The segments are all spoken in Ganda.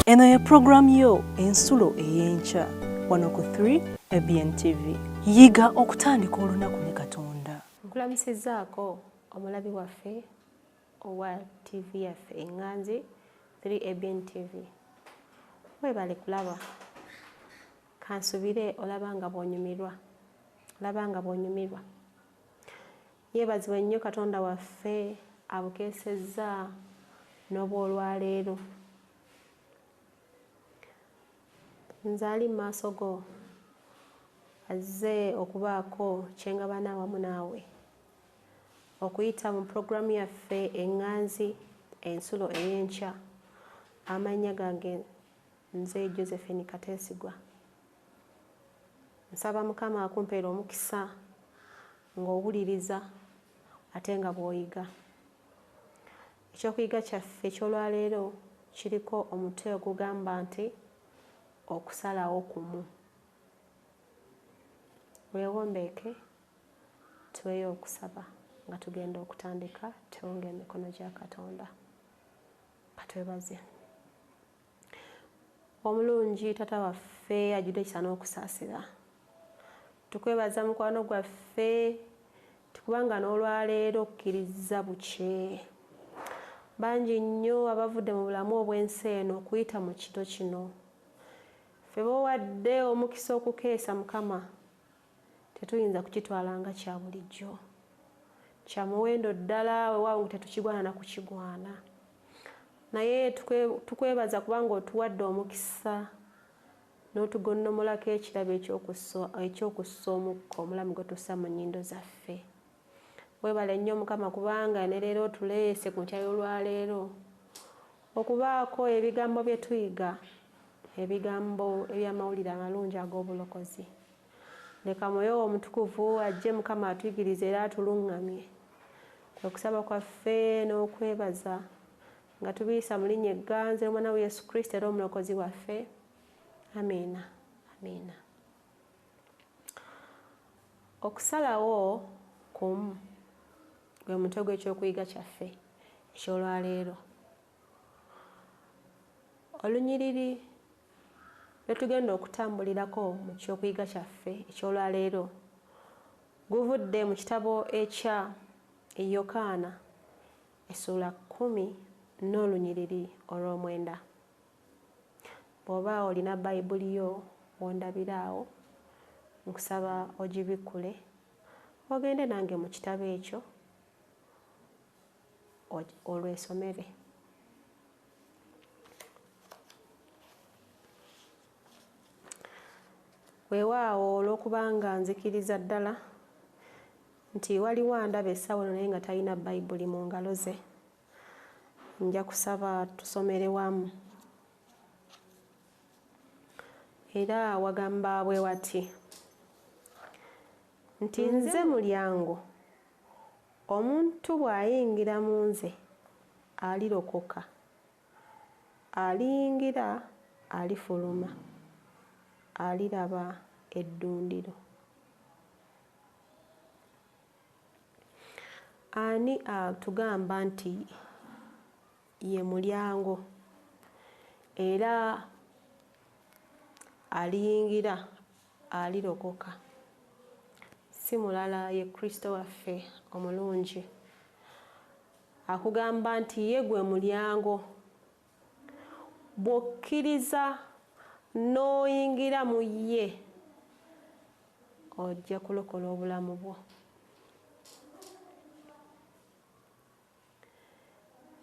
Eno ye program yo ensulo eyenkya wano ku 3 ABN TV. Yiga okutandika olunaku ne Katonda. Nkulamusizaako omulabi waffe owa TV yaffe Enganzi 3 ABN TV. Webale kulaba. Kansubire olabanga bwonyumirwa. Yeebazibwe nnyo Katonda waffe abukeesezza n'obwolwaleero. Nzaali mu maaso go azze okubaako kyengabana awamu naawe okuyita mu puroguramu yaffe Enganzi ensulo eyenkya. Amannya gange nze Josephine Kateesigwa. Nsaba Mukama akumpeera omukisa ng'owuliriza ate nga bw'oyiga. Ekyokuyiga kyaffe eky'olwaleero kiriko omutwe ogugamba nti okusalawo kumu. Weewombeeke tuweeyo okusaba nga tugenda okutandika tuwonga emikono gya Katonda. Katwebaze. Omulungi Tata waffe ajjudde ekisa n'okusaasira. Tukwebaza mukwano gwaffe tukubanga n'olwaleero okkiriza bukye. Bangi nnyo abavudde mu bulamu obw'ensi eno okuyita mu kiro kino. Ffe b'owadde omukisa okukeesa Mukama tetuyinza kukitwala nga kya bulijjo. Kya muwendo ddala weewaawo tetukigwana na kukigwana. Naye tukwebaza kubanga otuwadde omukisa n'otugonnomolako ekirabo ekyokussa omukka omulamu gwe tussa mu nnyindo zaffe. Weebale nnyo Mukama kubanga ne leero tuleese ku nkya y'olwaleero okubaako ebigambo bye tuyiga, ebigambo eby'amawulire amalungi ag'obulokozi. Leka Mwoyo Omutukuvu ajje Mukama atuyigirize era atuluŋŋamye. Kwe kusaba kwaffe n'okwebaza nga tubiyisa mu linnya Egganzi ly'Omwana we Yesu Kristo era Omulokozi waffe. Amiina. Amiina. Okusalawo kumu gwe mutwe gw'ekyokuyiga kyaffe eky'olwaleero. Olunyiriri lwe tugenda okutambulirako mu kyokuyiga kyaffe eky'olwaleero guvudde mu kitabo ekya Yokaana essula 10 n'olunyiriri olw'omwenda. Bw'oba olina Bayibuli yo wondabiraawo nkusaba ogibikkule ogende nange mu kitabo ekyo olwesomere. Weewaawo olw'okubanga nzikiriza ddala nti waliwo andaba essaawa naye nga talina Bayibuli mu ngalo ze, nja kusaba tusomere wamu. Era wagamba bwe wati nti nze mulyango, omuntu bw'ayingira mu nze alirokoka, aliyingira alifuluma, aliraba eddundiro. Ani atugamba nti ye mulyango era aliyingira alirokoka? Si mulala ye Kristo waffe omulungi. Akugamba nti ye gwe mulyango, bw'okkiriza n'oyingira mu ye ojja kulokola obulamu bwo.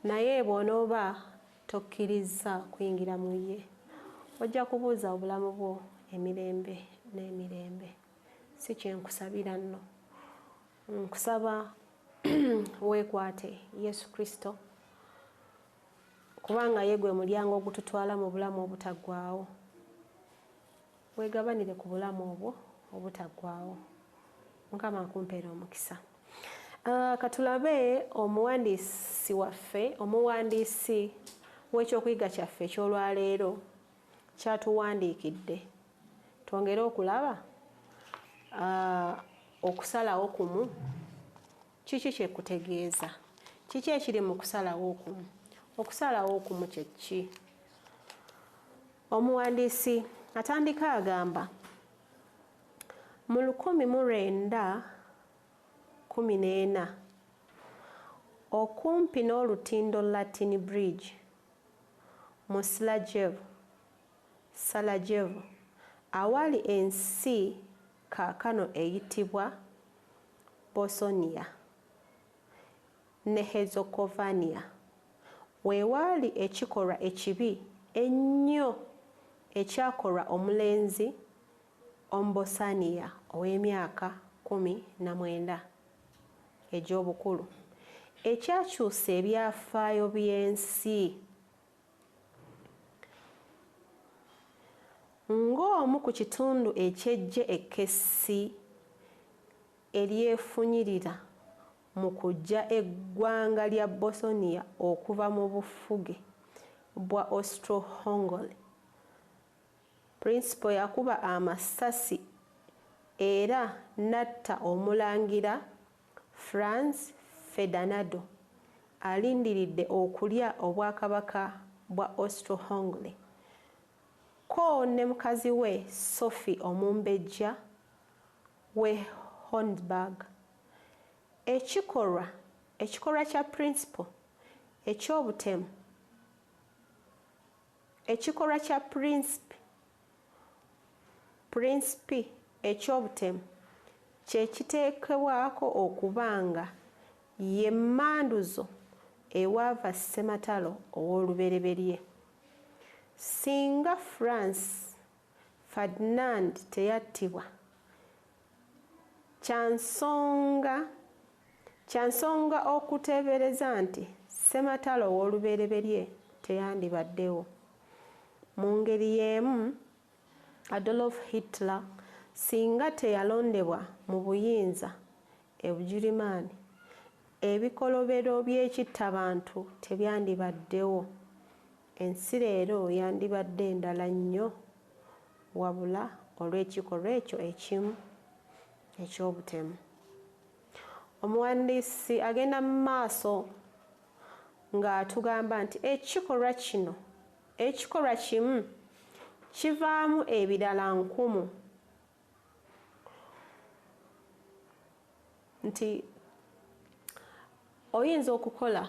Naye bw'onooba tokkiriza kuyingira mu ye ojja kubuuza obulamu bwo emirembe n'emirembe. Si kyenkusabira nno. Nkusaba weekwate Yesu Kristo kubanga ye gwe mulyango ogututwala mu bulamu obutaggwaawo. Weegabanire ku bulamu obwo obutaggwaawo. Mukama akumpeera omukisa. Katulabe omuwandiisi waffe, omuwandiisi w'ekyokuyiga kyaffe eky'olwaleero kyatuwandiikidde. Twongere okulaba okusalawo kumu kiki kyekutegeeza? Kiki ekiri mu kusalawo okumu? Okusalawo okumu kye ki? Omuwandiisi atandika agamba mu 1914 okumpi n'olutindo Latin Bridge mu Sarajevo awali ensi kaakano eyitibwa Bosnia ne Herzegovina weewaali ekikolwa ekibi ennyo ekyakolwa omulenzi Ombosania ow'emyaka 19 egy'obukulu ekyakyusa ebyafaayo by'ensi ng'omu ku kitundu eky'eggye ekkessi eryefunyirira mu kuggya eggwanga lya Bosnia okuva mu bufuge bwa Austro-Hungary. Principal yakuba amasasi era n'atta omulangira Franz Ferdinando alindiridde okulya obwakabaka bwa Austro-Hungary ko ne mukazi we Sophie omumbejja we Hornburg. Ekikolwa kya principal eky'obutemu ekikolwa kya principe eky'obutemu kye kiteekebwako okubanga ye mmanduzo ewaava Ssematalo ow'olubereberye. Singa Franz Ferdinand teyattibwa kyansonga okuteebereza nti Ssematalo ow'olubereberye teyandibaddewo. Mu ngeri y'emu Adolf Hitler singa teyalondebwa mu buyinza Ebugirimaani ebikolobero by'ekittabantu tebyandibaddewo. Ensi leero yandibadde ndala nnyo wabula olw'ekikolwa ekyo ekimu eky'obutemu. Omuwandiisi agenda mu maaso ng'atugamba nti ekikolwa kimu kivaamu ebirala 1000 nti oyinza okukola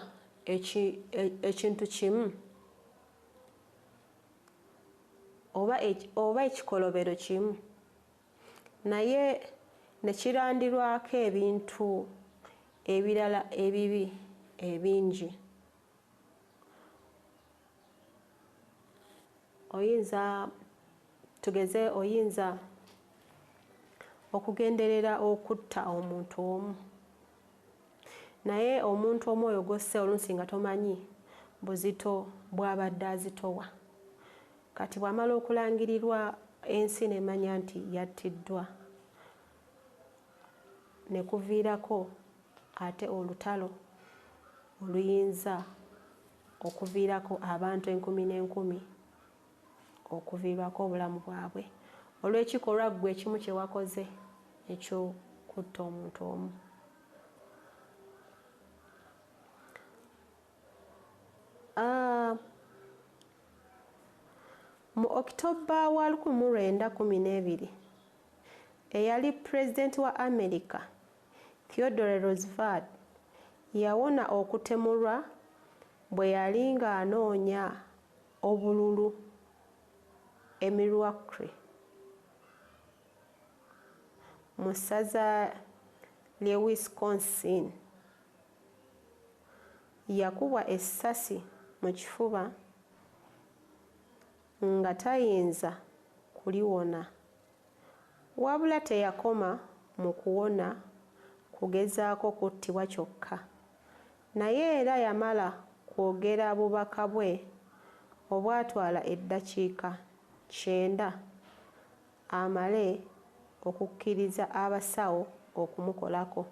ekintu kimu oba ekikolobero kimu naye ne kirandirwako ebintu ebirala ebibi ebingi. Oyinza okugenderera okutta omuntu omu naye omuntu omu oyo gosse oluusi nga tomanyi buzito bw'abadde azitowa. Kati bw'amala okulangirirwa ensi nemanya nti yattiddwa ne kuviirako ate olutalo oluyinza okuviirako abantu 10,000 okuviirwako obulamu bwabwe olw'ekikolwa ggwe ekimu kye wakoze eky'okutta omuntu omu. Mu October wa 1912 eyali pulezidenti wa America Theodore Roosevelt yawona okutemulwa bwe yali ng'anoonya obululu Milwaukee mu ssaza ly'e Wisconsin. Yakubwa essasi mu kifuba nga tayinza kuliwona wabula teyakoma mu kuwona kugezaako kuttibwa kyokka naye era yamala kwogera bubaka bwe obwatwala eddakiika 9 amale okukkiriza abasawo okumukolako.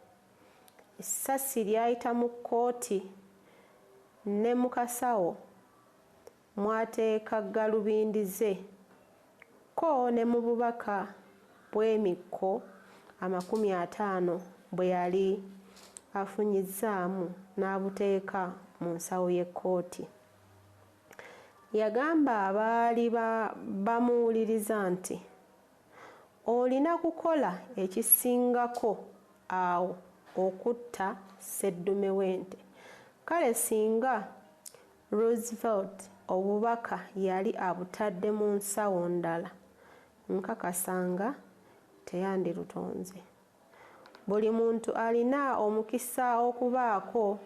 Essasi lyayita mu kkooti ne mu kasawo mwateeka galubindi ze ko ne mu bubaka bw'emikko 50 bwe yali afunyizzaamu n'abuteeka mu nsawo y'ekkooti. yagamba abaali bamuwuliriza nti olina kukola ekisingako awo okutta sseddume w'ente. Kale singa Roosevelt obubaka yali abutadde mu nsawo ndala, nkakasanga teyandirutonze. Buli muntu alina omukisa okubaako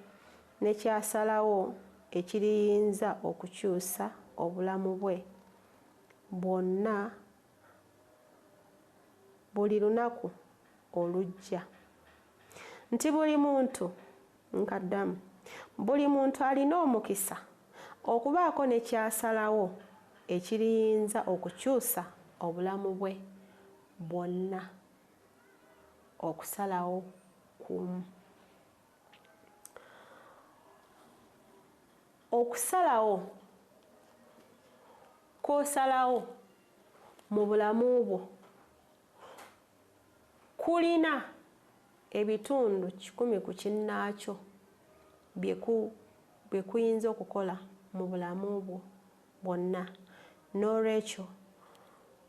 ne kyasalawo ekiriyinza okukyusa obulamu bwe bwonna buli lunaku olujja. Nti buli muntu, nkaddamu, buli muntu alina omukisa okubaako ne kyasalawo ekiriyinza okukyusa obulamu bwe bwonna. Okusalawo kumu. Okusalawo k'osalawo mu bulamu bwo kulina ebitundu 100 ku kinnaakyo bye kuyinza okukola mu bulamu bwo bwonna. N'olwekyo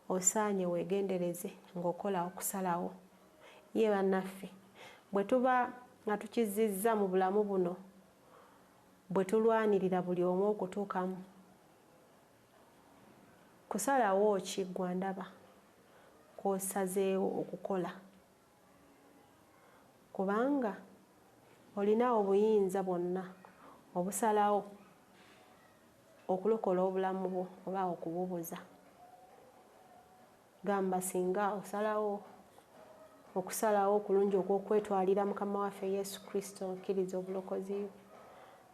osaanye weegendereze ng'okola okusalawo. Ye bannaffe, bwe tuba nga tukizizza mu bulamu buno, bwe tulwanirira buli omu okutuukamu, kusalawo ki gwe ndaba kw'osazeewo okukola? Kubanga olina obuyinza bwonna obusalawo okulokola obulamu bwo oba okububuza. Gamba singa osalawo okusalawo okulungi okw'okwetwalira Mukama waffe Yesu Kristo okkiriza obulokozi bwe,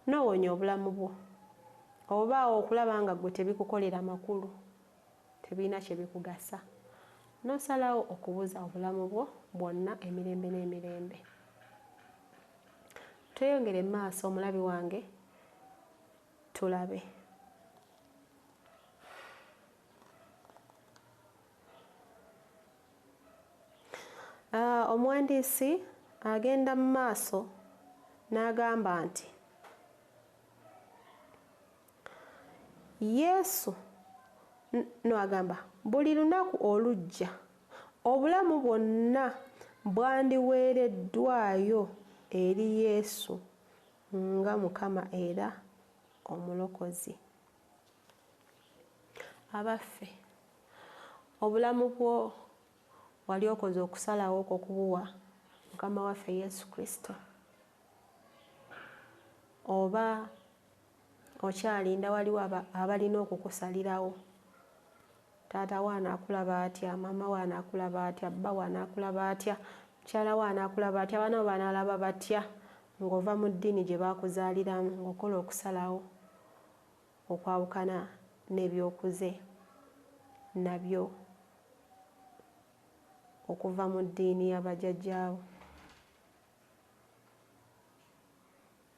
n'owonya obulamu bwo. Oba okulaba nga gwe tebikukolera makulu, tebirina kye bikugasa, n'osalawo okubuza obulamu bwo bwonna emirembe n'emirembe. Tweyongere mu maaso, omulabi wange, tulabe. Omuwandiisi agenda mu maaso n'agamba nti Yesu agamba buli lunaku olujja obulamu bwonna bwandiweereddwayo eri Yesu nga Mukama era omulokozi. Abaffe, obulamu bwo wali okoze okusalawo okubuwa Mukama waffe Yesu Kristo, oba okyalinda waliwo abalina okukusalirawo? Taata wo anaakulaba atya, maama wo anaakulaba atya, bba wo anaakulaba atya, mukyala wo anaakulaba atya, abaana bo banaalaba batya ng'ova mu ddiini gye baakuzaaliramu, ng'okola okusalawo okwawukana n'ebyokuze nabyo okuva mu ddiini y'abajjajjaawo.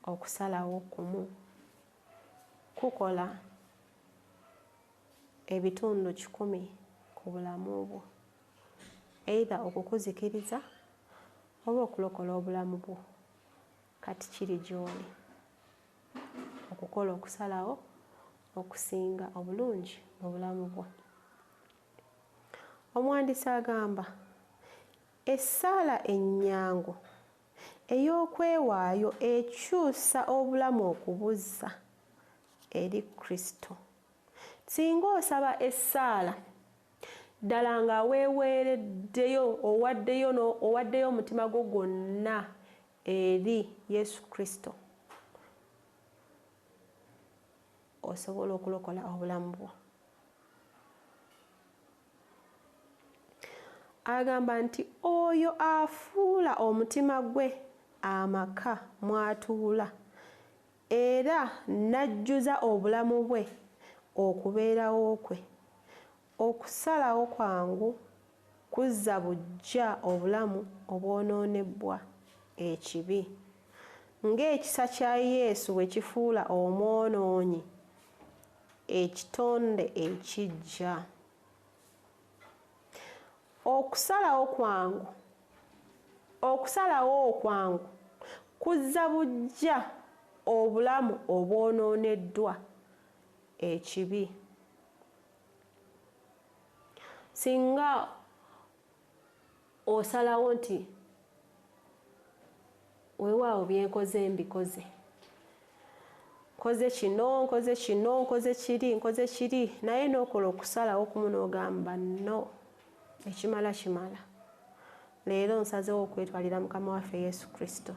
Okusalawo kumu kukola ebitundu 100 ku bulamu bwo, either okukuzikiriza oba okulokola obulamu bwo. Kati kiri gy'oli okukola okusalawo okusinga obulungi mu bulamu bwo. Omuwandiisi agamba essaala ennyangu ey'okwewaayo ekyusa obulamu okubuzza eri Kristo. Singa osaba essaala ddala nga weeweereddeyo, owaddeyo omutima gwo gwonna eri Yesu Kristo, osobola okulokola obulamu bwo. Agamba nti oyo afuula omutima gwe amaka mw'atuula era n'ajjuza obulamu bwe okubeerawo kwe. Okusalawo kwangu kuzza buggya obulamu obwonoonebwa ekibi, ng'ekisa kya Yesu bwe kifuula omwonoonyi ekitonde ekiggya. Okusalawo kwangu kuzza buggya obulamu obwonooneddwa ekibi. Singa osalawo nti weewaawo byenkoze mbikoze, nkoze kino nkoze kino nkoze kiri, naye n'okola okusalawo kumu n'ogamba no, ekimala kimala. Leero nsazeewo okwetwalira Mukama waffe Yesu Kristo.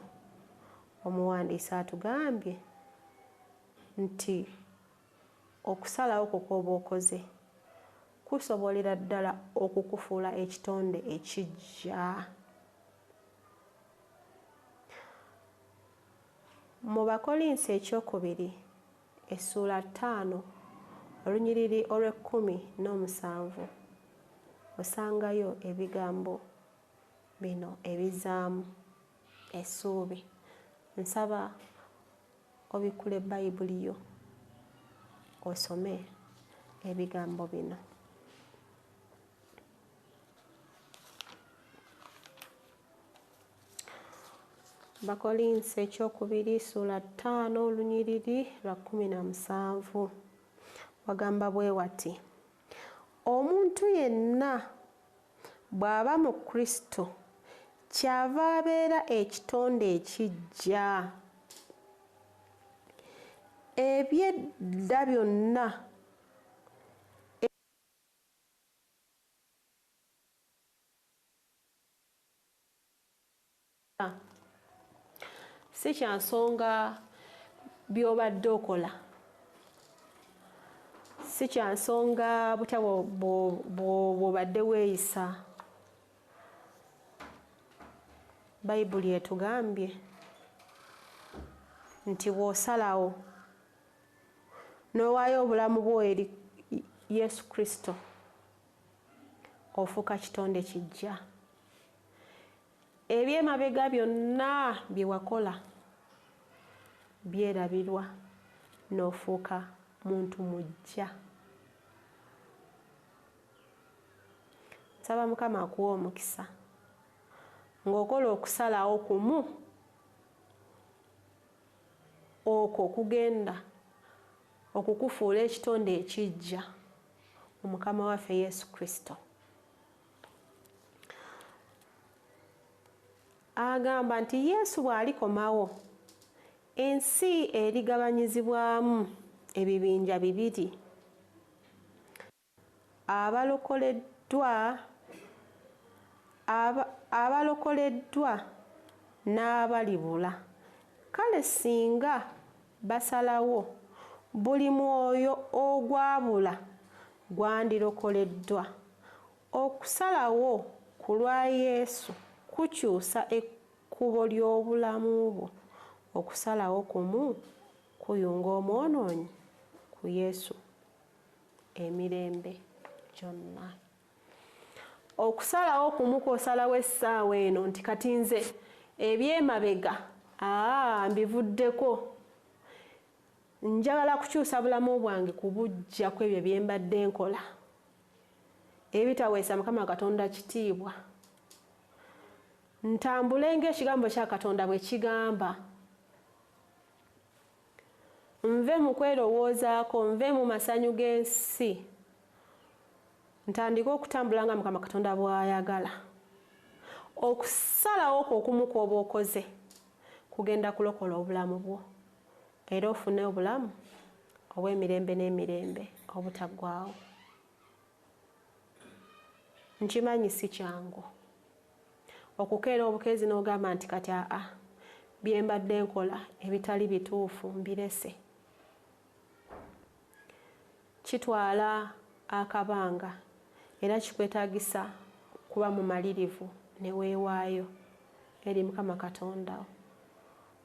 Omuwandiisi atugambye nti okusalawo kwo kw'oba okoze kusobolera ddala okukufuula ekitonde ekiggya. Mu Bakolinsi ekyokubiri essula 5 olunyiriri olw'17 osangayo ebigambo bino ebizaamu essuubi. Nsaba obikule Bayibuli yo osome ebigambo bino. Bakolinsi ekyokubiri ssula 5 olunyiriri lwa 17 wagamba bwe wati: omuntu yenna bw'aba mu Kristo kyava abeera ekitonde ekiggya. Eby'edda byonna si kya nsonga by'obadde okola, si kya nsonga butya bw'obadde weeyisa. Bayibuli etugambye nti bw'osalawo n'owaayo obulamu bwo eri Yesu Kristo ofuuka kitonde kiggya. Eby'emabega byonna bye wakola byerabirwa n'ofuuka muntu muggya. Nsaba Mukama akuwa omukisa ng'okola okusalawo kumu okwo kugenda okukufuula ekitonde ekiggya mu Mukama waffe Yesu Kristo. Agamba nti Yesu bw'alikomawo ensi erigabanyizibwamu ebibinja bibiri, abalokoleddwa n'abalibula. Kale singa basalawo buli mwoyo ogwabula gwandirokoleddwa, okusalawo ku lwa Yesu kukyusa ekkubo ly'obulamu bwo. Okusalawo kumu kuyunga omwonoonyi ku Yesu emirembe gyonna. Okusalawo kumu kw'osalawo essaawa eno nti kati nze eby'emabega mbivuddeko, njagala kukyusa bulamu bwange kubuggyako ebyo bye mbadde nkola ebitaweesa Mukama Katonda kitiibwa, ntambule ng'ekigambo kya Katonda bwe kigamba, nve mu kwerowoozaako, nve mu masanyu g'ensi, ntandike okutambula nga Mukama Katonda bw'ayagala. Okusalawo kwo okumu kw'oba okoze kugenda kulokola obulamu bwo era ofune obulamu obw'emirembe n'emirembe obutaggwaawo. Nkimanyi si kyangu okukeera obukeezi n'ogamba nti kati bye mbadde nkola ebitali bituufu mbirese. Kitwala akabanga era kikwetaagisa kuba mumalirivu ne weewaayo eri Mukama Katonda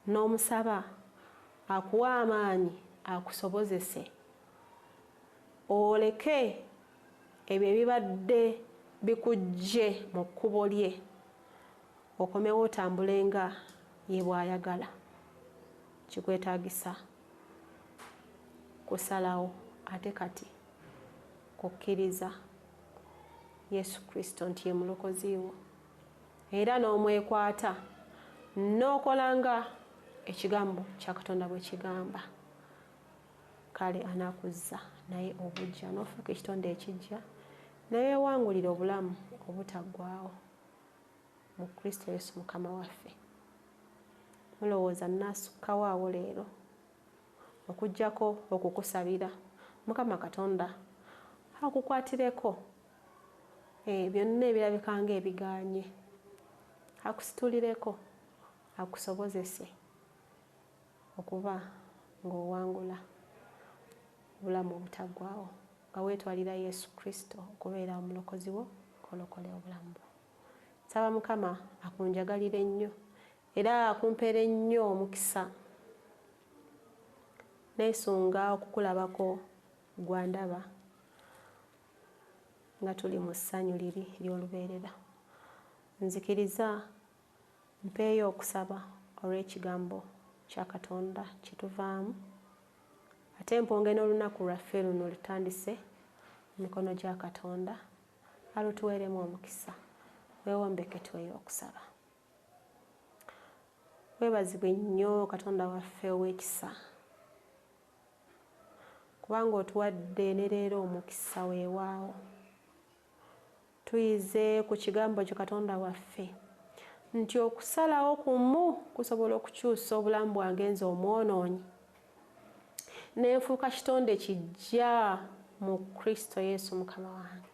n'omusaba akuwa amaanyi akusobozese oleke ebyo ebibadde bikuggye mu kkubo lye, okomewo otambule nga ye bw'ayagala. Kikwetaagisa kusalawo ate kati kukkiriza Yesu Kristo nti ye mulokozi wo era n'omwekwata n'okola nga ekigambo kya Katonda bwe kigamba. kale anakuzza naye obujja n'ofuuka ekitonde ekijja neweewangulira obulamu obutaggwaawo mu Kristo Yesu Mukama waffe. Mulowooza nnaasukkawo awo leero okuggyako okukusabira Mukama Katonda akukwatireko byonna ebirabika ng'ebigaanye, akusitulireko, akusobozese okuba ng'owangula obulamu obutaggwaawo nga weetwalira Yesu Kristo okubeera omulokozi wo, kolokole obulamu bwo. Nsaba Mukama akunjagalire ennyo era akumpeere nnyo omukisa. Neesunga okukulabako gwandaba nga tuli mu ssanyu liri ery'olubeerera. Nzikiriza mpeeyo okusaba olw'ekigambo kya Katonda kituvaamu, ate mponge n'olunaku lwaffe luno lutandise mu mikono gya Katonda, alutuweeremu omukisa. Weewombeke tuweeyo okusaba. Weebazibwe nnyo Katonda waffe ow'ekisa, kubanga otuwadde ne leero omukisa weewaawo. Tuyize ku kigambo kyo Katonda waffe nti okusalawo kumu kusobola okukyusa obulamu bwange nze omwonoonyi n'enfuuka kitonde kijja mu Kristo Yesu Mukama wange.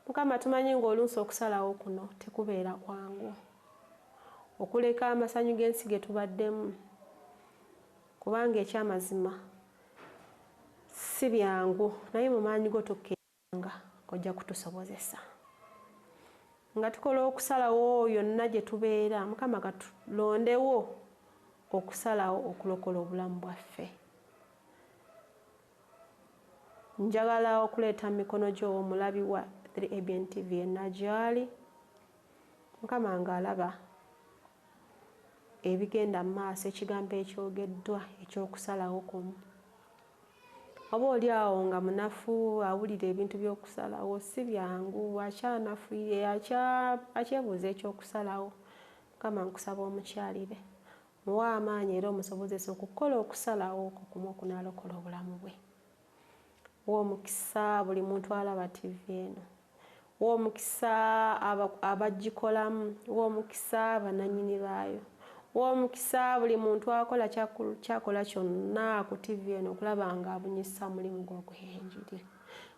Mukama, tumanyi ng'oluusi okusalawo kuno tekubeera kwangu, okuleka amasanyu g'ensi ge tubaddemu, kubanga ekyamazima si byangu, naye mu maanyi go tokkiranga ojja kutusobozesa. Nga tukola okusalawo oyo yonna gye tubeera, Mukama katulondewo okusalawo okulokola obulamu bwaffe. Njagala okuleeta mu mikono gyo omulabi wa 3ABN TV yenna gy'ali, Mukama ng'alaba ebigenda mu maaso, ekigambo ekyogeddwa eky'okusalawo kumu. Oba oli awo nga munafu awulira ebintu by'okusalawo si byangu, akyanafuye, akyebuuza ekyokusalawo, Mukama nkusaba omukyalire, muwe amaanyi era omusobozese okukola okusalawo okwo kumu okunaalokola obulamu bwe. Wa omukisa buli muntu alaba TV eno, wa omukisa abagikolamu, wa omukisa bannannyini baayo, wa omukisa buli muntu akola kyakola kyonna ku TV eno okulaba ng'abunyisa omulimu gw'ogw'enjiri,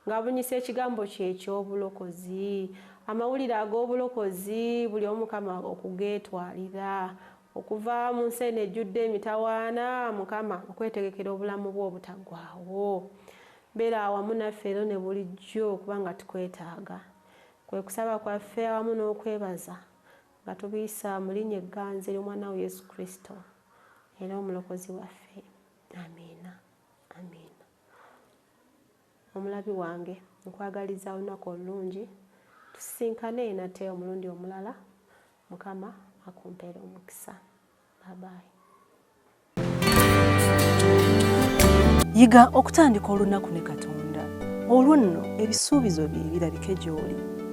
ng'abunyisa ekigambo kye eky'obulokozi, amawulire ag'obulokozi buli omu Mukama okugeetwalira, okuva mu nsi eno ejjudde emitawaana, Mukama okwetegekera obulamu bwe obutaggwaawo. Beera awamu naffe ero ne bulijjo kubanga tukwetaaga. Kwe kusaba kwaffe awamu n'okwebaza nga tubiyisa mu linnya egganzi ly'omwana we Yesu Kristo era omulokozi waffe. Amiina, amiina. Omulabi wange, nkwagaliza olunaku olulungi, tusisinkane nate omulundi omulala. Mukama akumpeere omukisa. Bye-bye. Yiga okutandika olunaku ne Katonda. Olwo nno ebisuubizo bye birabike gy'oli.